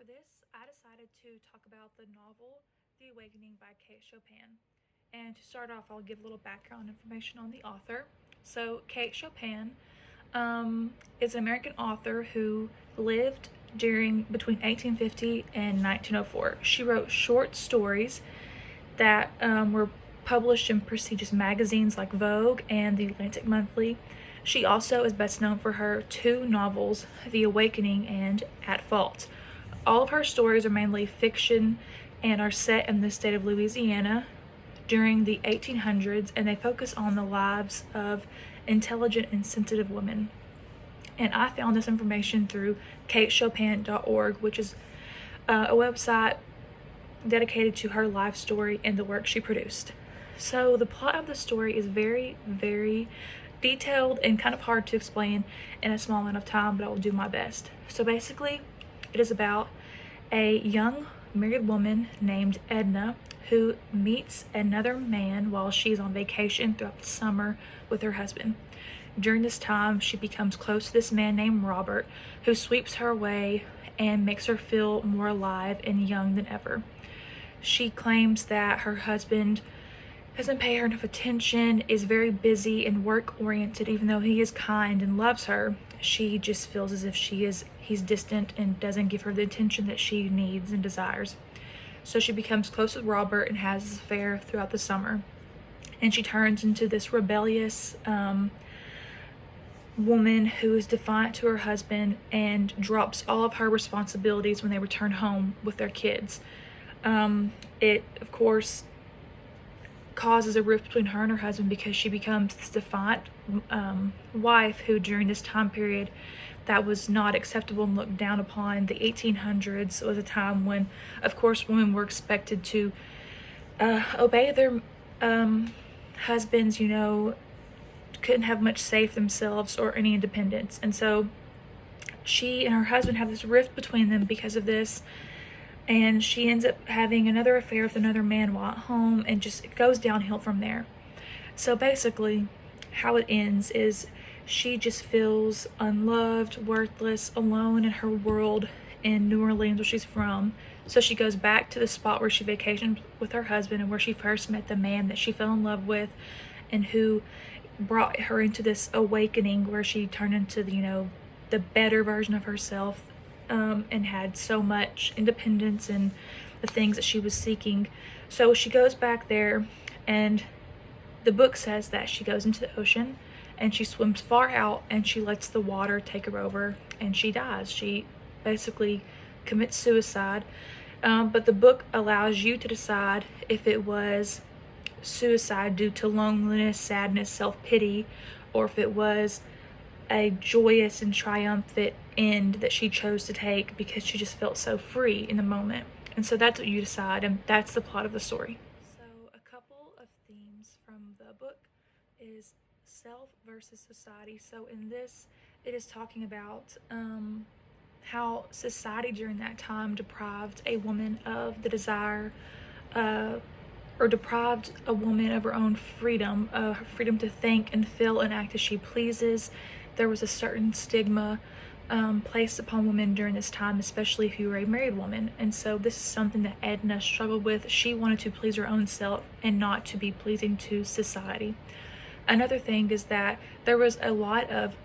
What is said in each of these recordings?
this, I decided to talk about the novel The Awakening by Kate Chopin. And to start off, I'll give a little background information on the author. So, Kate Chopin is an American author who lived during between 1850 and 1904. She wrote short stories that were published in prestigious magazines like Vogue and the Atlantic Monthly. She also is best known for her two novels, The Awakening and At Fault. All of her stories are mainly fiction and are set in the state of Louisiana during the 1800s, and they focus on the lives of intelligent and sensitive women. And I found this information through katechopin.org, which is a website dedicated to her life story and the work she produced. So the plot of the story is very, very detailed and kind of hard to explain in a small amount of time, but I will do my best. So basically, it is about a young married woman named Edna who meets another man while she's on vacation throughout the summer with her husband. During this time, she becomes close to this man named Robert, who sweeps her away and makes her feel more alive and young than ever. She claims that her husband doesn't pay her enough attention, is very busy and work-oriented. Even though he is kind and loves her, she just feels as if he's distant and doesn't give her the attention that she needs and desires. So she becomes close with Robert and has this affair throughout the summer. And she turns into this rebellious woman who is defiant to her husband and drops all of her responsibilities when they return home with their kids. It, of course, causes a rift between her and her husband because she becomes this defiant wife who, during this time period that was not acceptable and looked down upon, the 1800s was a time when, of course, women were expected to obey their husbands, couldn't have much say for themselves or any independence. And so she and her husband have this rift between them because of this. And she ends up having another affair with another man while at home, and just it goes downhill from there. So basically, how it ends is she just feels unloved, worthless, alone in her world in New Orleans, where she's from. So she goes back to the spot where she vacationed with her husband and where she first met the man that she fell in love with, and who brought her into this awakening where she turned into the better version of herself. And had so much independence and the things that she was seeking. So she goes back there, and the book says that she goes into the ocean and she swims far out and she lets the water take her over and she dies. She basically commits suicide. But the book allows you to decide if it was suicide due to loneliness, sadness, self-pity, or if it was a joyous and triumphant end that she chose to take because she just felt so free in the moment. And so that's what you decide, and that's the plot of the story. So a couple of themes from the book is self versus society. So in this, it is talking about how society during that time deprived a woman of the desire or deprived a woman of her own freedom, her freedom to think and feel and act as she pleases. There was a certain stigma placed upon women during this time, especially if you were a married woman. And so this is something that Edna struggled with. She wanted to please her own self and not to be pleasing to society. Another thing is that there was a lot of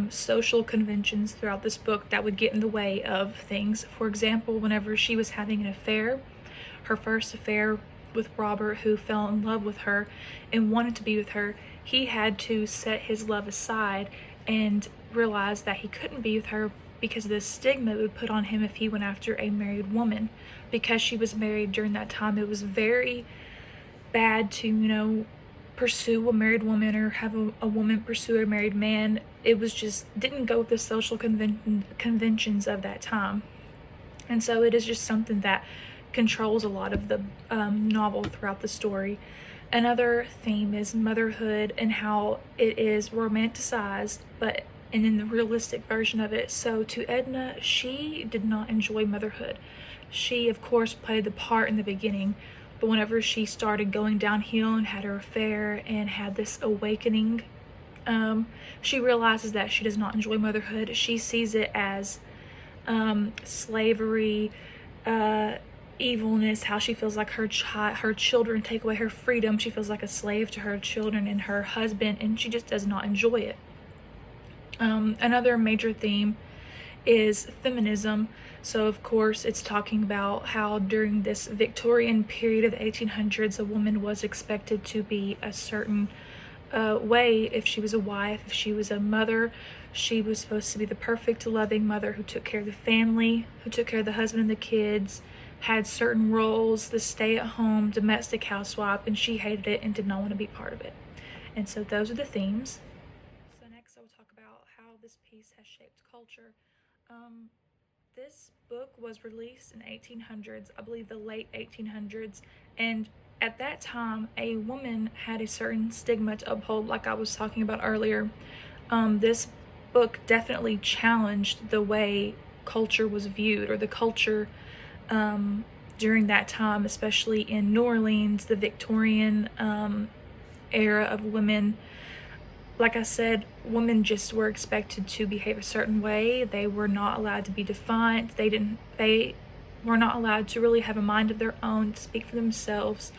social conventions throughout this book that would get in the way of things. For example, whenever she was having an affair, her first affair with Robert, who fell in love with her and wanted to be with her, he had to set his love aside and realized that he couldn't be with her because of the stigma it would put on him if he went after a married woman. Because she was married during that time, it was very bad to, pursue a married woman or have a woman pursue a married man. It was just didn't go with the social conventions of that time. And so it is just something that controls a lot of the novel throughout the story. Another theme is motherhood and how it is romanticized, and in the realistic version of it. So to Edna, she did not enjoy motherhood. She, of course, played the part in the beginning, but whenever she started going downhill and had her affair and had this awakening, she realizes that she does not enjoy motherhood. She sees it as slavery, evilness, how she feels like her children take away her freedom. She feels like a slave to her children and her husband, and she just does not enjoy it. Another major theme is feminism. So of course it's talking about how during this Victorian period of the 1800s, a woman was expected to be a certain way. If she was a wife, if she was a mother, she was supposed to be the perfect loving mother who took care of the family, who took care of the husband and the kids, had certain roles, the stay-at-home domestic housewife, and she hated it and did not want to be part of it. And so those are the themes. So next I will talk about how this piece has shaped culture. This book was released in 1800s, I believe the late 1800s, and at that time a woman had a certain stigma to uphold, like I was talking about earlier. This book definitely challenged the way culture was viewed, or the culture during that time, especially in New Orleans, the Victorian era of women. Like I said, women just were expected to behave a certain way. They were not allowed to be defiant. They were not allowed to really have a mind of their own, to speak for themselves,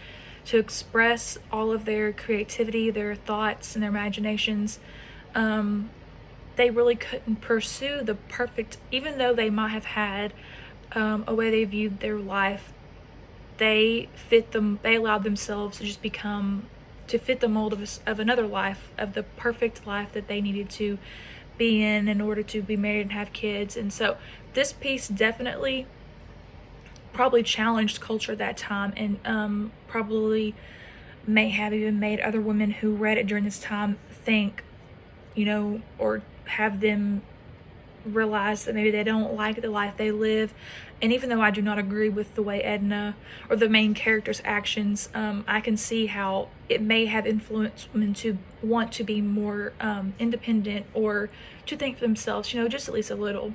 to express all of their creativity, their thoughts, and their imaginations. They really couldn't pursue the perfect, even though they might have had a way they viewed their life. They allowed themselves to just to fit the mold of another life, of the perfect life that they needed to be in order to be married and have kids. And so this piece definitely probably challenged culture at that time, and probably may have even made other women who read it during this time think, or have them realize that maybe they don't like the life they live. And even though I do not agree with the way Edna or the main character's actions, I can see how it may have influenced women to want to be more independent, or to think for themselves, just at least a little.